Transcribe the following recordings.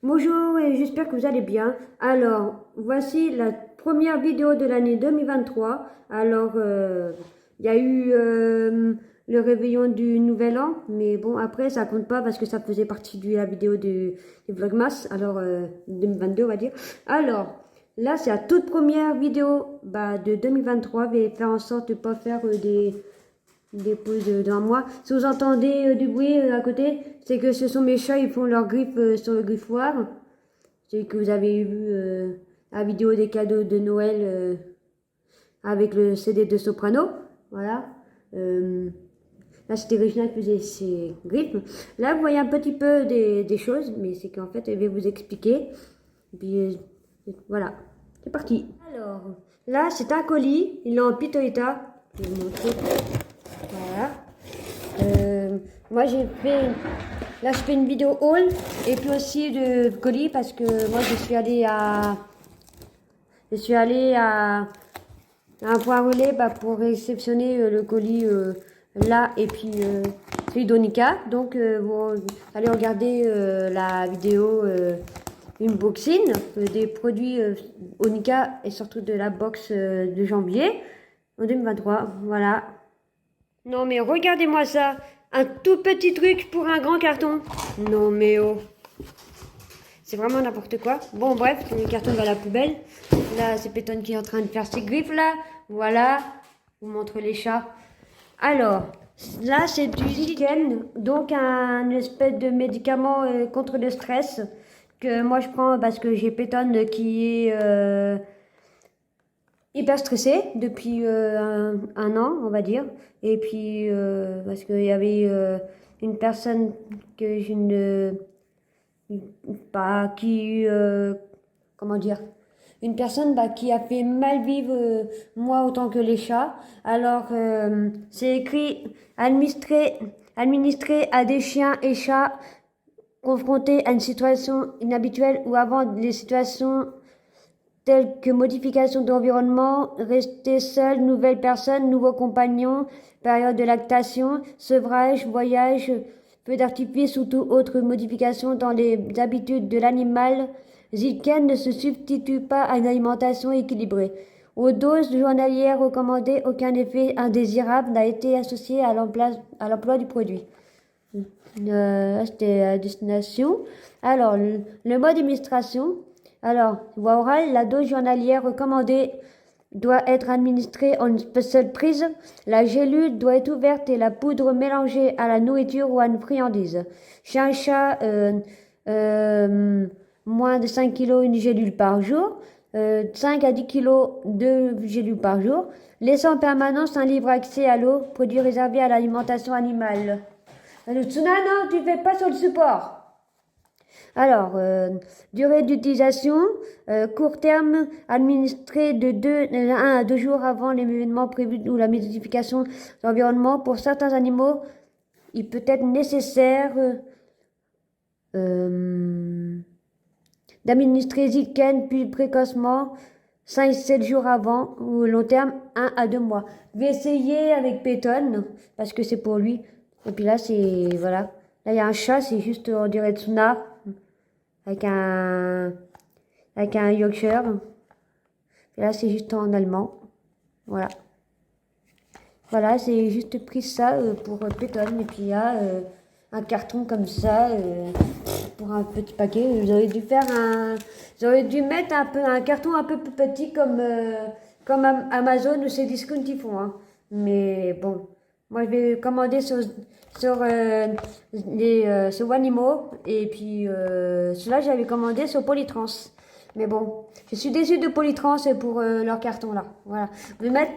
Bonjour et j'espère que vous allez bien. Alors, voici la première vidéo de l'année 2023. Alors, il y a eu le réveillon du Nouvel An, mais bon, après, ça compte pas parce que ça faisait partie de la vidéo du Vlogmas, alors 2022, on va dire. Alors, là, c'est la toute première vidéo de 2023. Je vais faire en sorte de ne pas faire des pauses d'un mois. Si vous entendez du bruit à côté, c'est que ce sont mes chats, ils font leurs griffes sur le griffoir. C'est que vous avez vu la vidéo des cadeaux de Noël avec le CD de Soprano. Voilà. Là, c'était Regina qui faisait ses griffes. Là, vous voyez un petit peu des choses, mais c'est qu'en fait, je vais vous expliquer. Et puis, voilà. C'est parti. Alors, là, c'est un colis. Il est en pitoïta. Je vais vous montrer. Voilà. Moi j'ai fait, là je fais une vidéo haul et puis aussi de colis parce que moi je suis allée à un point relais pour réceptionner le colis là et puis celui d'Onika. Donc vous allez regarder la vidéo unboxing des produits Onika et surtout de la box de janvier en 2023. Voilà. Non mais regardez-moi ça, un tout petit truc pour un grand carton. Non mais oh, c'est vraiment n'importe quoi. Bon bref, le carton va à la poubelle. Là c'est Pétonne qui est en train de faire ses griffes là. Voilà, je vous montre les chats. Alors, là c'est du Zicken, donc un espèce de médicament contre le stress que moi je prends parce que j'ai Pétonne qui est hyper stressée depuis un an, on va dire. Et puis, parce qu'il y avait une personne que je ne... Pas qui... comment dire? Une personne qui a fait mal vivre moi autant que les chats. Alors, c'est écrit administré à des chiens et chats confrontés à une situation inhabituelle ou avant les situations telles que modification d'environnement, rester seul, nouvelle personne, nouveau compagnon, période de lactation, sevrage, voyage, feu d'artifice ou toute autre modification dans les habitudes de l'animal. Zilken ne se substitue pas à une alimentation équilibrée. Aux doses journalières recommandées, aucun effet indésirable n'a été associé à l'emploi du produit. C'était à destination. Alors, le mode d'administration. Alors, voie orale, la dose journalière recommandée doit être administrée en une seule prise. La gélule doit être ouverte et la poudre mélangée à la nourriture ou à une friandise. Chez un chat, moins de 5 kg, une gélule par jour. 5 à 10 kg, 2 gélules par jour. Laissant en permanence un libre accès à l'eau, produit réservé à l'alimentation animale. Le Tsuna, non, tu fais pas sur le support. Alors, durée d'utilisation, court terme, administré de 1 à 2 jours avant l'événement prévu ou la modification de l'environnement. Pour certains animaux, il peut être nécessaire d'administrer Zilken puis précocement 5 7 jours avant ou long terme 1 à 2 mois. Je vais essayer avec Pétonne parce que c'est pour lui. Et puis là, c'est... Voilà. Là, il y a un chat, c'est juste, on dirait Tsuna. Avec un Yorkshire. Et là, c'est juste en allemand. Voilà. Voilà, j'ai juste pris ça pour Pétonne. Et puis il y a un carton comme ça pour un petit paquet. J'aurais dû mettre un carton un peu plus petit comme Amazon ou ces discounts ils font. Hein. Mais bon, moi je vais commander sur Wanimo et puis ceux-là j'avais commandé sur Polytrans. Mais bon, je suis déçue de Polytrans pour leur carton là. Voilà. Je vais mettre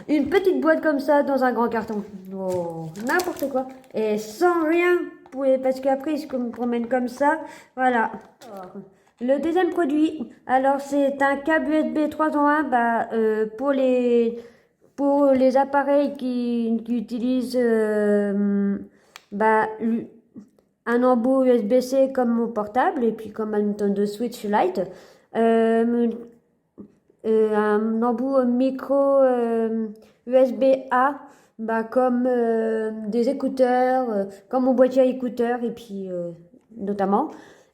une petite boîte comme ça dans un grand carton. Oh, n'importe quoi. Et sans rien, parce qu'après, je me promène comme ça. Voilà. Alors, le deuxième produit, alors c'est un câble USB 3 en 1 pour les appareils qui utilisent un embout USB-C comme mon portable et puis comme un Nintendo Switch Lite. Un embout micro USB-A comme des écouteurs, comme mon boîtier à écouteurs et puis notamment.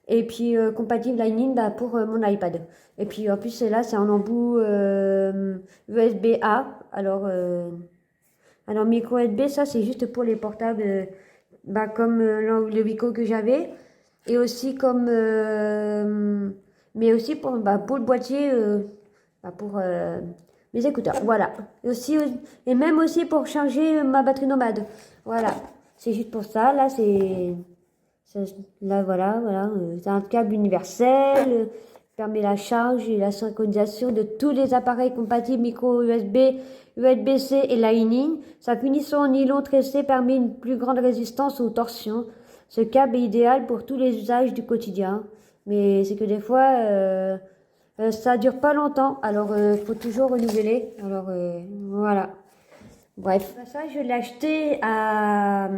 Et puis compatible Lightning bah, pour mon iPad. Et puis en plus là c'est en embout USB-A. Alors micro USB ça c'est juste pour les portables bah, comme le Vico que j'avais. Et aussi comme mais aussi pour le boîtier bah, pour mes écouteurs. Voilà. Et aussi et même aussi pour charger ma batterie nomade. Voilà. C'est juste pour ça. Là là, voilà, c'est un câble universel, permet la charge et la synchronisation de tous les appareils compatibles micro USB, USB-C et Lightning. Sa finition en nylon tressé permet une plus grande résistance aux torsions. Ce câble est idéal pour tous les usages du quotidien, mais c'est que des fois, ça dure pas longtemps, alors faut toujours renouveler. Alors voilà. Bref, ça je l'ai acheté à,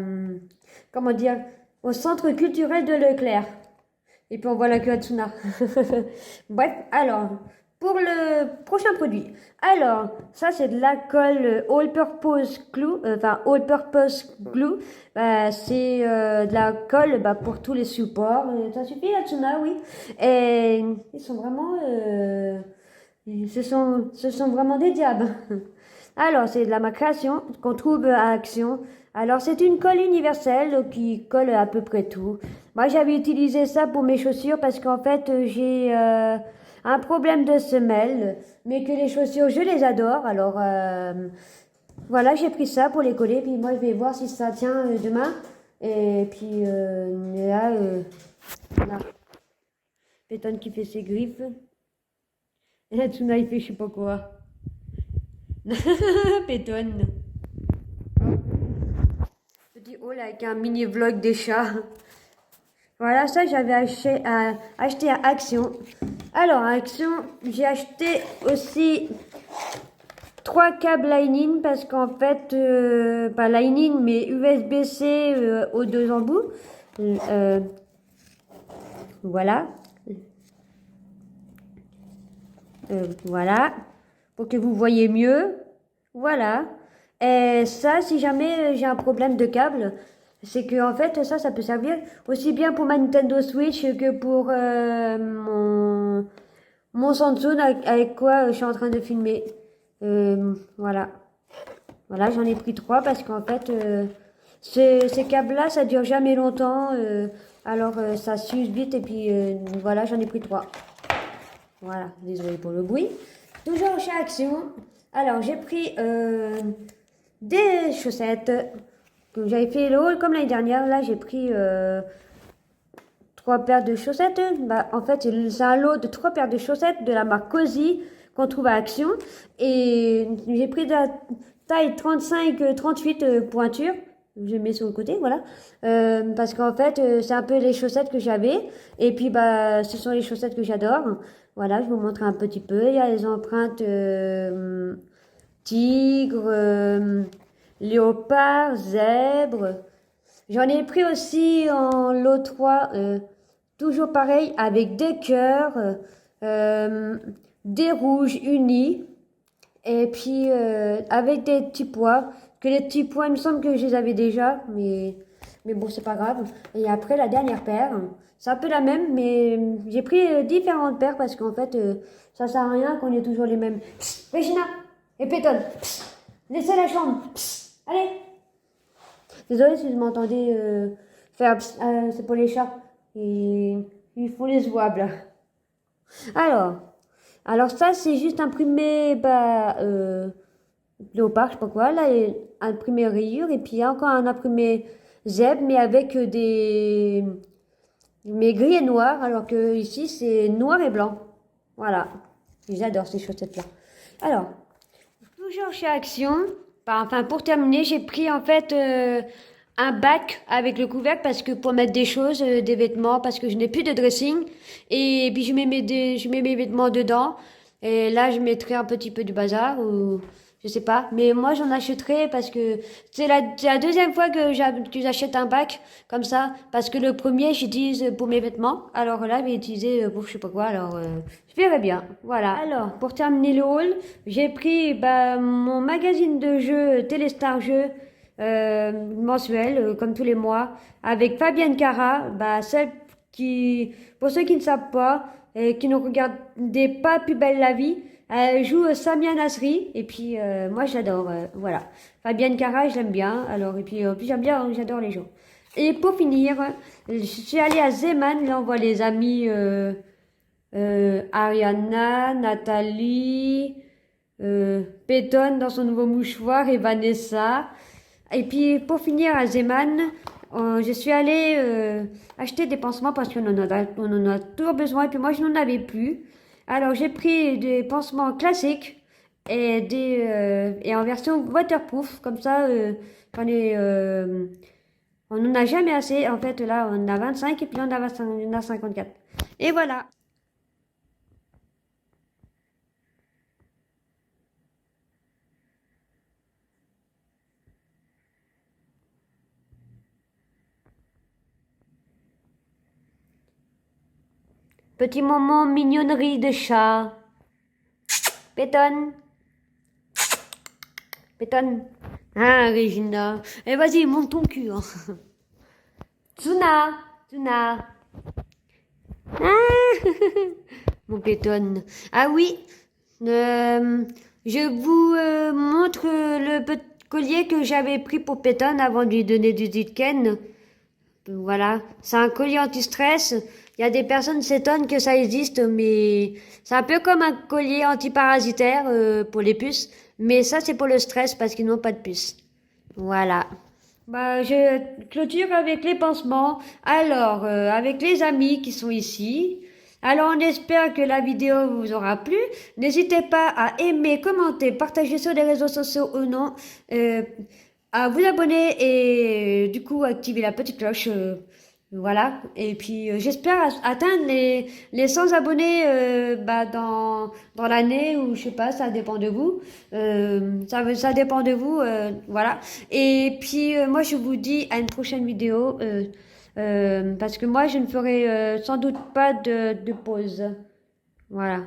comment dire, au centre culturel de Leclerc. Et puis on voit la queue à Tsuna. Bref, alors, pour le prochain produit. Alors, ça c'est de la colle All Purpose Glue, All Purpose Glue. Bah, c'est de la colle bah, pour tous les supports. Ça suffit à Tsuna, oui. Et ils sont vraiment, ce sont vraiment des diables. Alors, c'est de la création qu'on trouve à Action. Alors, c'est une colle universelle qui colle à peu près tout. Moi, j'avais utilisé ça pour mes chaussures parce qu'en fait, j'ai un problème de semelle, mais que les chaussures, je les adore. Alors, voilà, j'ai pris ça pour les coller. Puis moi, je vais voir si ça tient demain. Et puis, là, là, Pétonne qui fait ses griffes. Et Tsuna, il fait je sais pas quoi. Pétonne. Petit haul avec un mini vlog des chats. Voilà, ça j'avais acheté à Action. Alors à Action, j'ai acheté aussi 3 câbles Lightning parce qu'en fait, pas Lightning mais USB-C aux 2 embouts. Voilà. Voilà. Pour que vous voyez mieux. Voilà. Et ça, si jamais j'ai un problème de câble, c'est que en fait ça peut servir aussi bien pour ma Nintendo Switch que pour mon Samsung avec quoi je suis en train de filmer. Voilà. Voilà, j'en ai pris 3 parce qu'en fait ces câbles-là, ça dure jamais longtemps. Alors ça s'use vite et puis voilà, j'en ai pris 3. Voilà, désolé pour le bruit. Toujours chez Action. Alors j'ai pris des chaussettes que j'avais fait le haul comme l'année dernière. Là j'ai pris 3 paires de chaussettes. Bah, en fait c'est un lot de 3 paires de chaussettes de la marque Cozy qu'on trouve à Action. Et j'ai pris de la taille 35-38 pointure. Je mets sur le côté, voilà. Parce qu'en fait, c'est un peu les chaussettes que j'avais. Et puis, bah, ce sont les chaussettes que j'adore. Voilà, je vous montre un petit peu. Il y a les empreintes tigre, léopard, zèbre. J'en ai pris aussi en lot 3, toujours pareil, avec des cœurs, des rouges unis. Et puis, avec des petits pois. Que les petits pois, il me semble que je les avais déjà, mais bon, c'est pas grave. Et après, la dernière paire, c'est un peu la même, mais j'ai pris différentes paires parce qu'en fait, ça sert à rien qu'on ait toujours les mêmes. Psst, Regina et Pétonne, laissez la chambre. Psst, allez. Désolée si vous m'entendez faire c'est pour les chats. Et ils font les zouables. Alors ça, c'est juste imprimé, bah, léopard, je sais pas quoi, là, imprimé rayure, et puis il y a encore un imprimé zèbre, mais avec mais gris et noir, alors que ici, c'est noir et blanc. Voilà. J'adore ces chaussettes-là. Alors, toujours chez Action, enfin, pour terminer, j'ai pris, en fait, un bac avec le couvercle parce que pour mettre des choses, des vêtements, parce que je n'ai plus de dressing. Et puis je mets mes vêtements dedans. Et là, je mettrai un petit peu du bazar ou je sais pas. Mais moi, j'en achèterai parce que c'est la deuxième fois que j'achète un bac comme ça. Parce que le premier, j'utilise pour mes vêtements. Alors là, je vais utiliser pour je sais pas quoi. Alors, je verrai bien. Voilà. Alors, pour terminer le haul, j'ai pris mon magazine de jeux Téléstar Jeux. Mensuel, comme tous les mois, avec Fabienne Cara, celle pour ceux qui ne savent pas et qui ne regardaient pas Plus belle la vie, elle joue Samia Nasri et puis moi j'adore, voilà. Fabienne Cara, je l'aime bien, alors et puis j'aime bien, j'adore les gens. Et pour finir, je suis allée à Zeman, là on voit les amis Ariana, Nathalie, Peyton dans son nouveau mouchoir et Vanessa. Et puis pour finir à Zeman, je suis allée acheter des pansements parce on en a toujours besoin et puis moi je n'en avais plus. Alors j'ai pris des pansements classiques et en version waterproof, comme ça on n'en a jamais assez. En fait là on a 25 et puis on a 54. Et voilà. Petit moment mignonnerie de chat. Pétonne. Pétonne. Ah, Regina. Eh, vas-y, monte ton cul. Hein. Tsuna. Tsuna. Ah, mon pétonne. Ah oui. Je vous montre le petit collier que j'avais pris pour Pétonne avant de lui donner du Zitken. Voilà, c'est un collier anti-stress. Il y a des personnes qui s'étonnent que ça existe, mais c'est un peu comme un collier antiparasitaire pour les puces. Mais ça, c'est pour le stress parce qu'ils n'ont pas de puces. Voilà. Bah, je clôture avec les pansements. Alors, avec les amis qui sont ici. Alors, on espère que la vidéo vous aura plu. N'hésitez pas à aimer, commenter, partager sur les réseaux sociaux ou non. À vous abonner et du coup activer la petite cloche. Voilà. Et puis j'espère atteindre les 100 abonnés dans l'année ou je sais pas, ça dépend de vous. Ça dépend de vous. Voilà. Et puis moi je vous dis à une prochaine vidéo parce que moi je ne ferai sans doute pas de pause. Voilà.